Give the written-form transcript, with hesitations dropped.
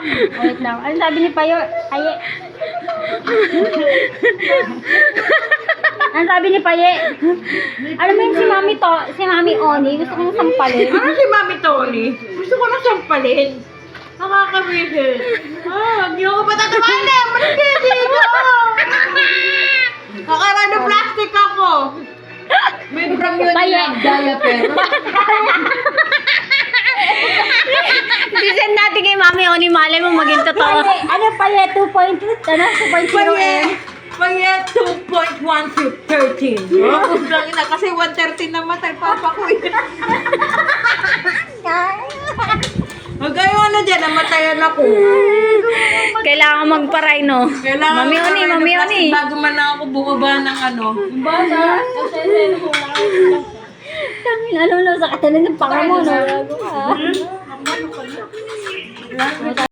Wait lang. Ano sabi ni Payo? Paye. Ano sabi ni Paye? Alam mo yung si Mami Oni, gusto kong sampalin. Ano si Mami Tony? Gusto ko na sampalin. Nakakabihil. Huwag niyo ako patatawanan. Maligay dito. Nakarano plastic ako. May from yun Paye. diaper. Sisend natin kay Mami Oni, malay mo maging totoo. Ano Paye? 2.0? Ano? 2.0 M? Paya 2.1 to 13. Lang ina kasi 113 namatay papa ko eh. Huwag kayo ano dyan, namatayan ako. Kailangan magpa-rhino. Kailangan Mami ko Oni, ng Mami plastic Oni. bago man ako bumaba ng ano. Tangin, alam mo, sakit na ng panga mo, no?